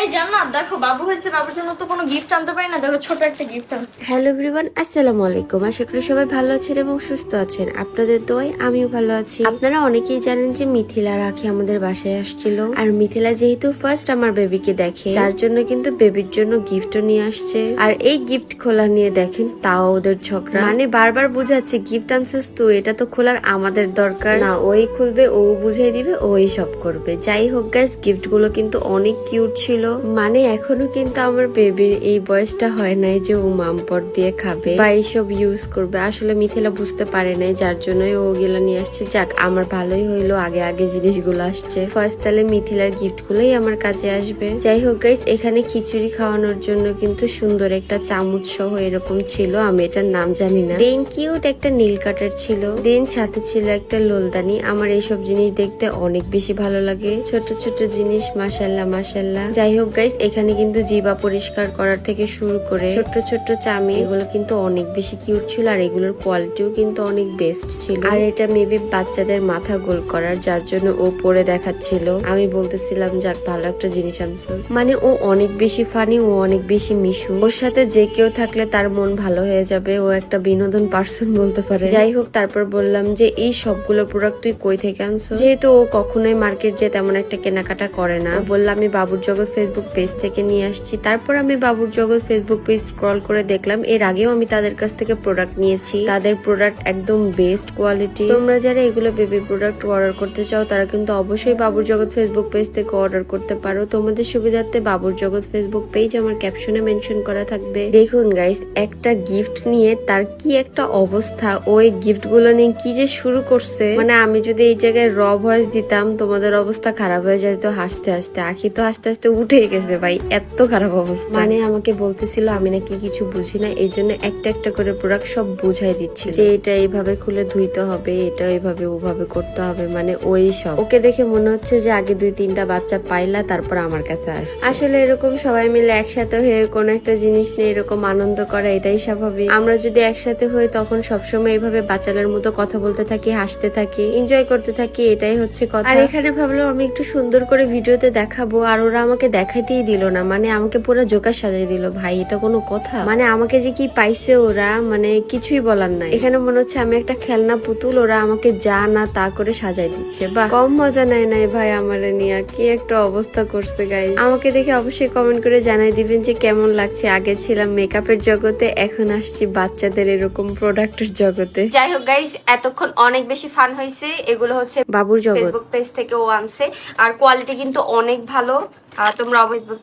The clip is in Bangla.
এই জান্নাত দেখো বাবু হয়েছে, বাবুর জন্য তো কোনো গিফট আনতে পারি না, দেখো ছোট একটা গিফট আনছি। হ্যালো এভরিওয়ান, আসসালামু আলাইকুম। আশা করি সবাই ভালো আছেন এবং সুস্থ আছেন। আপনাদের দোয়ায় আমিও ভালো আছি। আপনারা অনেকেই জানেন যে মিথিলা রাখি আমাদের বাসায় আসছিল, আর মিথিলা যেহেতু ফার্স্ট আমার বেবিকে দেখে, যার জন্য কিন্তু বেবির জন্য গিফটও নিয়ে আসছে। আর এই গিফট খোলা নিয়ে দেখেন তাও ওদের ঝগড়া, মানে বারবার বুঝাচ্ছে গিফট আনছিস তো, এটা তো খোলার আমাদের দরকার না, ওই খুলবে, ও বুঝাই দিবে, ওই সব করবে। যাই হোক গাইস, গিফট গুলো কিন্তু অনেক কিউট ছিল। মানে এখনো কিন্তু আমার বেবির এই বয়সটা হয় নাই যে ও মামপট দিয়ে খাবে বা এইসব ইউজ করবে। আসলে মিথিলা বুঝতে পারে নাই, যার জন্যই ও গুলো নিয়ে আসছে। যাক, আমার ভালোই হইলো আগে আগে জিনিসগুলো আসছে। ফার্স্ট তাহলে মিথিলার গিফট গুলোই আমার কাজে আসবে। যাই হোক গাইস, এখানে খিচুড়ি খাওয়ানোর জন্য কিন্তু সুন্দর একটা চামচ সহ এরকম ছিল, আমি এটার নাম জানি না। দেন কিউট একটা নীল কাটার ছিল, দেন সাথে ছিল একটা লোলদানি। আমার এইসব জিনিস দেখতে অনেক বেশি ভালো লাগে, ছোট ছোট জিনিস, মাশাল্লাহ মাশাল্লাহ। যাই হোক গাইস, এখানে কিন্তু জিবা পরিষ্কার করার থেকে শুরু করে ছোট্ট ছোট্ট চামি, এগুলো কিন্তু অনেক বেশি কিউট ছিল, আর এগুলোর কোয়ালিটিও কিন্তু অনেক বেস্ট ছিল। আর এটা মেবি বাচ্চাদের মাথা গোল করার, যার জন্য ও পরে দেখাচ্ছিল। আমি বলতেছিলাম যাক ভালো একটা জিনিস আনছো। মানে ও অনেক বেশি ফানি, ও অনেক বেশি মিশু, ওর সাথে যে কেউ থাকলে তার মন ভালো হয়ে যাবে, ও একটা বিনোদন পার্সন বলতে পারে। যাই হোক, তারপর বললাম যে এই সবগুলো প্রোডাক্ট তুই কই থেকে আনছো, যেহেতু ও কখনোই মার্কেট যে তেমন একটা কেনাকাটা করে না। বললাম আমি বাবুর জগৎ ফেসবুক পেজ থেকে নিয়ে আসছি। তারপর আমি বাবুর জগৎ ফেসবুক পেজ স্ক্রল করে দেখলাম এর আগেও আমি তাদের কাছ থেকে প্রোডাক্ট নিয়েছি, তাদের প্রোডাক্ট একদম বেস্ট কোয়ালিটি। তোমরা যারা এগুলো বেবি প্রোডাক্ট অর্ডার করতে চাও তারা কিন্তু অবশ্যই বাবুর জগৎ ফেসবুক পেজ থেকে অর্ডার করতে পারো। তোমাদের সুবিধার্থে বাবুর জগৎ ফেসবুক পেজ আমার ক্যাপশনে মেনশন করা থাকবে। দেখুন গাইস, একটা গিফট নিয়ে তার কি একটা অবস্থা, ওই গিফট গুলো নিয়ে কি যে শুরু করছে। মানে আমি যদি এই জায়গায় র ভয়েস দিতাম তোমাদের অবস্থা খারাপ হয়ে যেত হাসতে হাসতে। আখি তো হাসতে হাসতে উঠে গেছে ভাই, এত খারাপ অবস্থা। মানে আমাকে বলতেছিল আমি নাকি কিছু বুঝি না, এই জন্য একটা একটা করে প্রোডাক্ট সব বুঝাই দিচ্ছি যে এটা এইভাবে খুলে ধুইতে হবে, এটা এইভাবে ওভাবে করতে হবে। মানে ওই সব ওকে দেখে মনে হচ্ছে যে আগে 2-3টা বাচ্চা পাইলা তারপর আমার কাছে আসছে। আসলে এরকম সবাই মিলে একসাথে হয়ে কোনো একটা জিনিস নিয়ে এরকম আনন্দ করা এটাই স্বাভাবিক। আমরা যদি একসাথে হই তখন সবসময় এইভাবে বাচ্চাদের মতো কথা বলতে থাকি, হাসতে থাকি, এনজয় করতে থাকি, এটাই হচ্ছে কথা। আর এখানে ভাবলাম আমি একটু সুন্দর করে ভিডিওতে দেখাবো, আর ওরা আমাকে দেখাইতেই দিল না। মানে আমাকে পুরো জোকার সাজাই দিল। ভাই এটা কোনো কথা? মানে আমাকে যে কি পাইছে ওরা, মানে কিছুই বলার নাই। এখানে মনে হচ্ছে আমি একটা খেলনা পুতুল, ওরা আমাকে যা না তা করে সাজাই দিচ্ছে। বা কম মজা নেয় নাই ভাই আমার নিয়ে, কি একটা অবস্থা করছে গাইস। আমাকে দেখে অবশ্যই কমেন্ট করে জানাই দিবেন যে কেমন লাগছে। আগে ছিলাম মেকআপের জগতে, এখন আসছি বাচ্চাদের এরকম প্রোডাক্টের জগতে। যাই হোক গাইস, এতক্ষণ অনেক বেশি ফান হয়েছে। এগুলো হচ্ছে বাবুর জগৎ ফেসবুক পেজ থেকে ও আনছে, আর কোয়ালিটি কিন্তু অনেক ভালো। তোমরা অবশ্যই